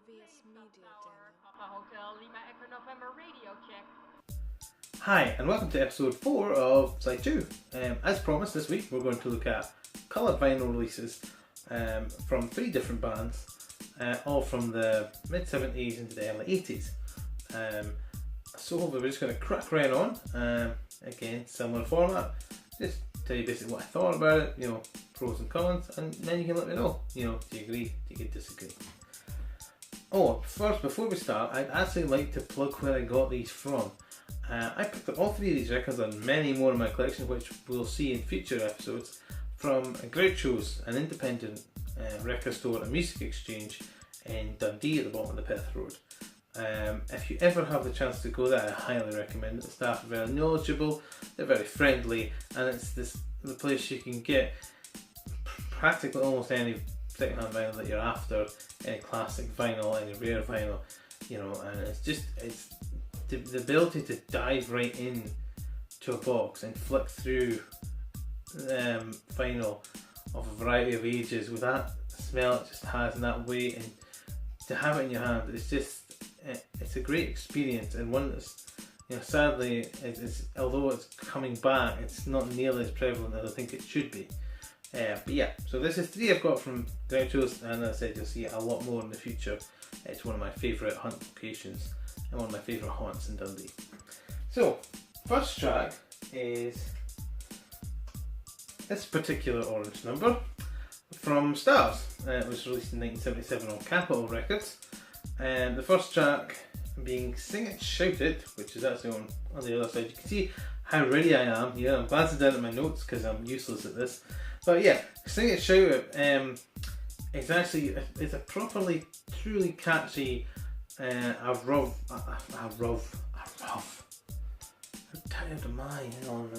previous media demo. Papa Hotel Lima Echo November radio check. Hi, and welcome to episode 4 of SIDETWO. As promised, this week we're going to look at coloured vinyl releases from 3 different bands, all from the mid-70s into the early 80s. So we're just going to crack right on. Again, similar format. Just tell you basically what I thought about it, pros and cons, and then you can let me know, do you agree, do you disagree. Oh, first, before we start, I'd actually like to plug where I got these from. I picked up all 3 of these records and many more in my collection, which we'll see in future episodes, from Groucho's, an independent record store and music exchange in Dundee at the bottom of the Perth Road. If you ever have the chance to go there, I highly recommend it. The staff are very knowledgeable, they're very friendly, and it's the place you can get practically almost any second-hand vinyl that you're after, any classic vinyl, any rare vinyl, and it's the ability to dive right in to a box and flick through vinyl of a variety of ages with that smell it just has and that weight, and to have it in your hand, it's a great experience, and one that's, sadly, although it's coming back, it's not nearly as prevalent as I think it should be. But yeah, so this is 3 I've got from Groucho's, and as I said, you'll see a lot more in the future. It's one of my favourite hunt locations and one of my favourite haunts in Dundee. So, first track is this particular orange number from Stars. It was released in 1977 on Capitol Records. And the first track being Sing It Shout It, which is actually on the other side. You can see how ready I am. I'm glancing down at my notes because I'm useless at this. But yeah, Sing It Shout It it's a properly, truly catchy, How tired am I? Hang on.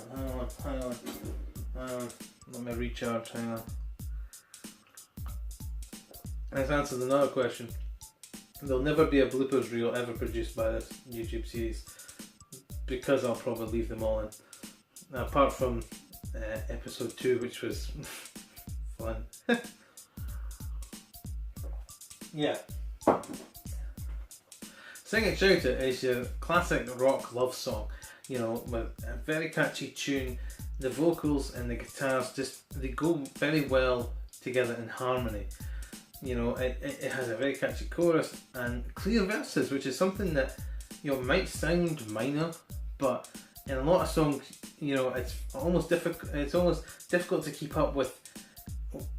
Let me recharge, hang on. Let's answer another question. There'll never be a bloopers reel ever produced by this YouTube series because I'll probably leave them all in. Now, apart from episode 2, which was fun. Yeah. Sing It Shout It is your classic rock love song, with a very catchy tune. The vocals and the guitars they go very well together in harmony. It has a very catchy chorus and clear verses, which is something that might sound minor, but in a lot of songs, it's almost difficult to keep up with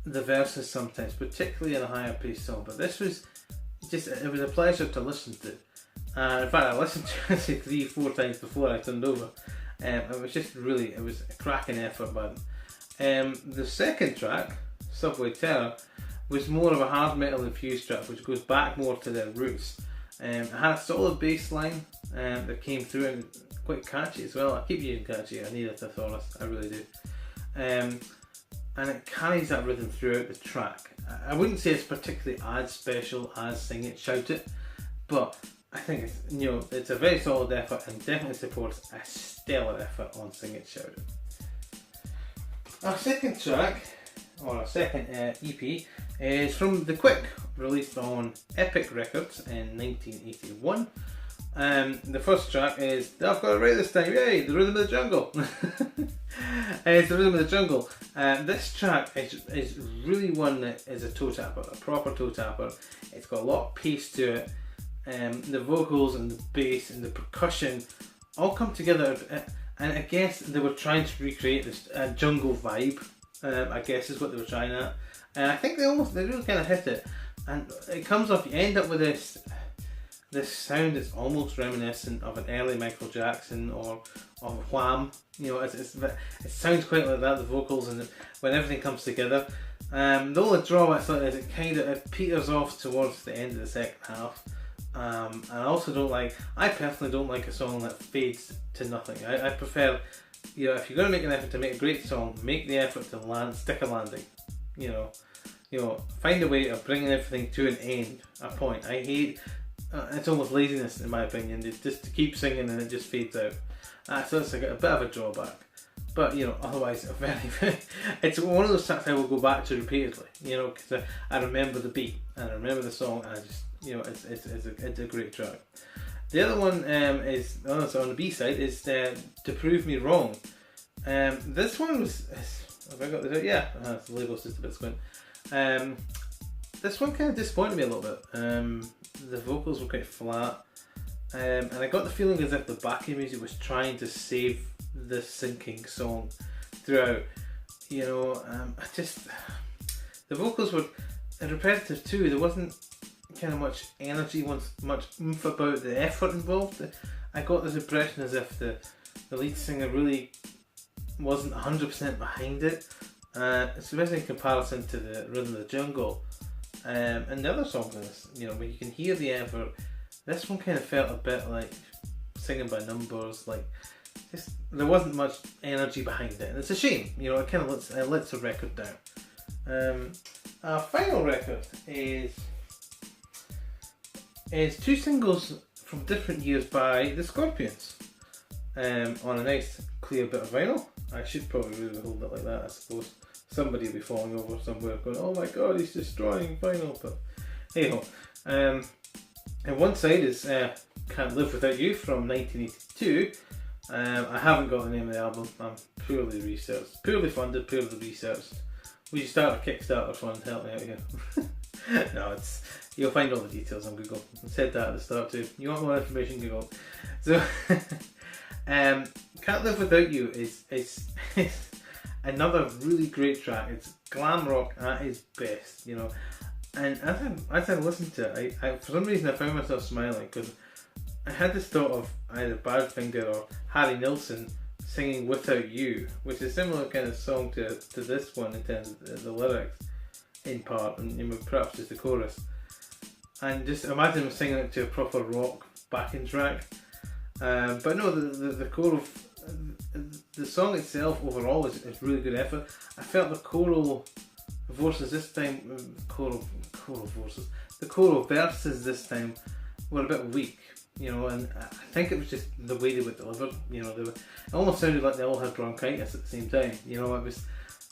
the verses sometimes, particularly in a higher paced song. But this was it was a pleasure to listen to. In fact, I listened to it 3-4 times before I turned over. It was a cracking effort by them. The second track, Subway Terror, was more of a hard metal infused track, which goes back more to their roots. It had a solid bass line that came through, and quite catchy as well. I keep using catchy, I need a thesaurus, I really do. And it carries that rhythm throughout the track. I wouldn't say it's particularly as special as Sing It Shout It, but I think it's a very solid effort and definitely supports a stellar effort on Sing It Shout It. Our second track, or our second EP, is from The Quick, released on Epic Records in 1981. The first track is, I've got it right this time, yay, The Rhythm of the Jungle. It's The Rhythm of the Jungle. This track is really one that is a toe tapper, a proper toe tapper. It's got a lot of pace to it. The vocals and the bass and the percussion all come together, and I guess they were trying to recreate this jungle vibe. I guess is what they were trying at, and I think they really kind of hit it. And it comes off. You end up with this sound that's almost reminiscent of an early Michael Jackson or of Wham. It sounds quite like that. The vocals and when everything comes together. The only drawback is it peters off towards the end of the second half. And I personally don't like a song that fades to nothing. I prefer, if you're going to make an effort to make a great song, make the effort to stick a landing. Find a way of bringing everything to an end, a point. I hate, it's almost laziness in my opinion, just to keep singing and it just fades out. So it's a bit of a drawback. But otherwise, it's one of those tracks I will go back to repeatedly. Because I remember the beat and I remember the song, and You know, it's a great track. The other one is on the B side is To Prove Me Wrong. This one was, have I got this out? Yeah, the label's just a bit squint. This one kind of disappointed me a little bit. The vocals were quite flat, and I got the feeling as if the backing music was trying to save the sinking song throughout. You know, the vocals were repetitive too. There wasn't kind of much energy, much oomph about the effort involved. I got this impression as if the lead singer really wasn't 100% behind it, especially in comparison to the Rhythm of the Jungle and the other songs. You know, when you can hear the effort, this one kind of felt a bit like singing by numbers. Like, just there wasn't much energy behind it, and it's a shame. You know, it kind of lets the record down. Our final record is two singles from different years by the Scorpions on a nice clear bit of vinyl. I should probably really hold it like that, I suppose. Somebody will be falling over somewhere going, oh my god, he's destroying vinyl, but hey ho. And one side is Can't Live Without You from 1982. I haven't got the name of the album. I'm purely researched, purely funded, purely researched. Will you start a Kickstarter fund? Help me out here. No, you'll find all the details on Google. I said that at the start too. You want more information, Google. So, Can't Live Without You is another really great track. It's glam rock at its best, you know. And as I listened to it, I for some reason I found myself smiling because I had this thought of either Badfinger or Harry Nilsson singing Without You, which is a similar kind of song to this one in terms of the lyrics in part, and perhaps just the chorus. And just imagine him singing it to a proper rock backing track. But no, the core of the song itself overall is really good effort. I felt the choral verses this time, the choral verses this time were a bit weak, you know, and I think it was just the way they were delivered. You know, it almost sounded like they all had bronchitis at the same time. You know, it was,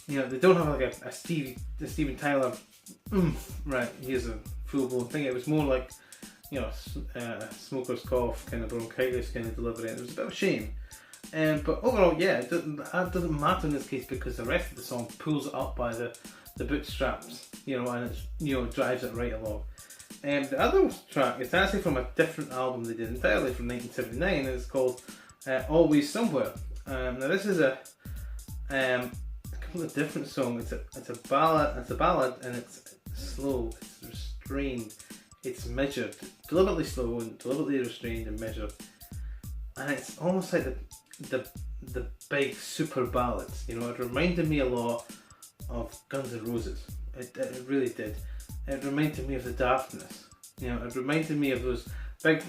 you know, they don't have like a Steven Tyler, right, here's a full blown thing. It was more like, you know, smoker's cough kind of bronchitis kind of delivery. And it was a bit of a shame. But overall, yeah, that doesn't matter in this case because the rest of the song pulls it up by the bootstraps, you know, and it's, you know, drives it right along. The other track is actually from a different album they did entirely from 1979, and it's called Always Somewhere. Now this is a completely different song. It's a ballad, and it's slow, it's restrained, it's measured, deliberately slow and deliberately restrained and measured, and it's almost like the big super ballads. You know, it reminded me a lot of Guns N' Roses. It really did. It reminded me of the Daftness. You know, it reminded me of those big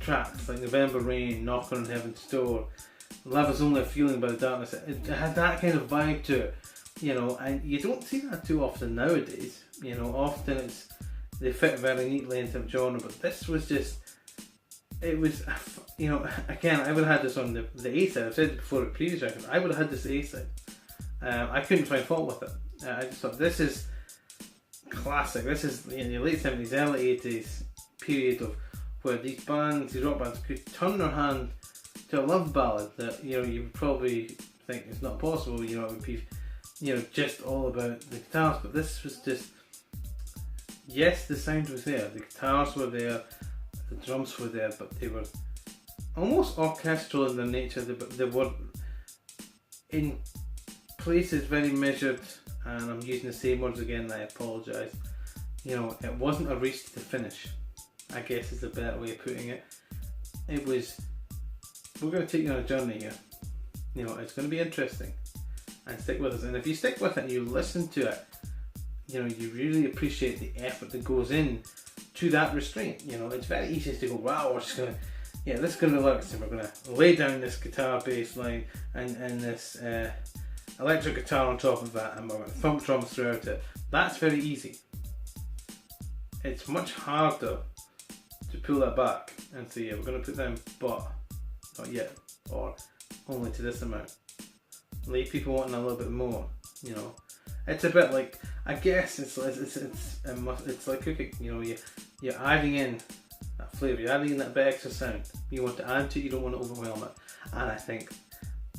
tracks like November Rain, Knock on Heaven's Door, Love Is Only a Feeling by the Darkness. It had that kind of vibe to it, you know, and you don't see that too often nowadays. You know, often they fit very neatly into a genre, but this was just, it was, you know, again, I would have had this on the A side. I've said it before at previous records, I would have had this A side. I couldn't find fault with it. I just thought this is classic. This is in the late 70s, early 80s period of where these rock bands could turn their hand to a love ballad that, you know, you would probably think it's not possible. You know, it would be, you know, just all about the guitars, but this was just, yes, the sound was there, the guitars were there, the drums were there, but they were almost orchestral in their nature. They were in places very measured, and I'm using the same words again, and I apologise. You know, it wasn't a race to the finish, I guess is the better way of putting it. It was, we're going to take you on a journey here. You know, it's going to be interesting, and stick with us. And if you stick with it and you listen to it, you know, you really appreciate the effort that goes in to that restraint. You know, it's very easy to go, wow, we're just going to, yeah, let's go to the lyrics and we're going to lay down this guitar bass line and this electric guitar on top of that, and we're going to thump drums throughout it. That's very easy. It's much harder to pull that back and say, yeah, we're going to put them, but not yet, or only to this amount. Leave people wanting a little bit more, you know. It's a bit like, I guess it's like cooking. You know, you're adding in that flavour, you're adding in that bit extra sound. You want to add to it, you don't want to overwhelm it. And I think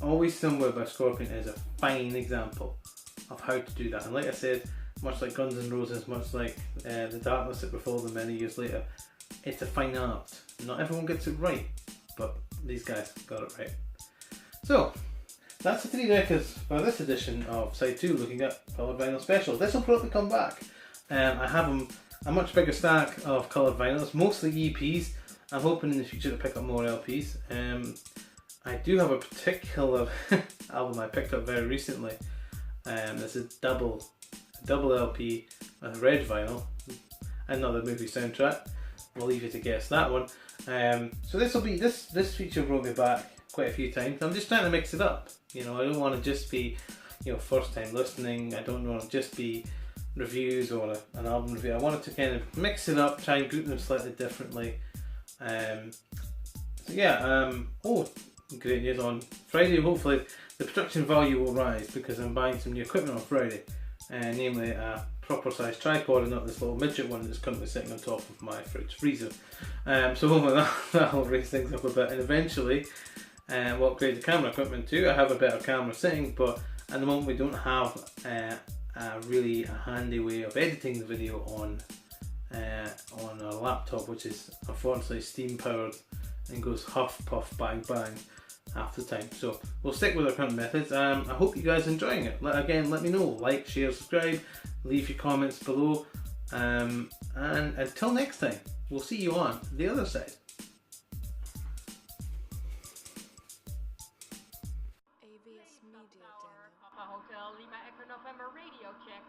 Always Somewhere by Scorpion is a fine example of how to do that. And like I said, much like Guns N' Roses, much like The Darkness That Before Them many years later, it's a fine art. Not everyone gets it right, but these guys got it right. So, that's the 3 records for this edition of Side 2, looking at coloured vinyl special. This will probably come back. I have a much bigger stack of coloured vinyls, mostly EPs. I'm hoping in the future to pick up more LPs. I do have a particular album I picked up very recently. This is double LP with a red vinyl, another movie soundtrack. We'll leave you to guess that one. So this feature brought me back quite a few times. I'm just trying to mix it up. You know, I don't want to just be, you know, first time listening. I don't want to just be reviews or an album review. I wanted to kind of mix it up, try and group them slightly differently. So yeah, oh, great news on Friday. Hopefully the production value will rise because I'm buying some new equipment on Friday, namely a proper size tripod and not this little midget one that's currently sitting on top of my fridge freezer. So hopefully that'll raise things up a bit, and eventually we'll upgrade the camera equipment too. I have a better camera sitting, but at the moment we don't have really a handy way of editing the video on our laptop, which is unfortunately steam powered and goes huff puff bang bang half the time. So we'll stick with our current methods. I hope you guys are enjoying it. Again, let me know. Like, share, subscribe, leave your comments below, and until next time, we'll see you on the other side. AVS Media Demo. Papa Hotel Lima Echo November radio check.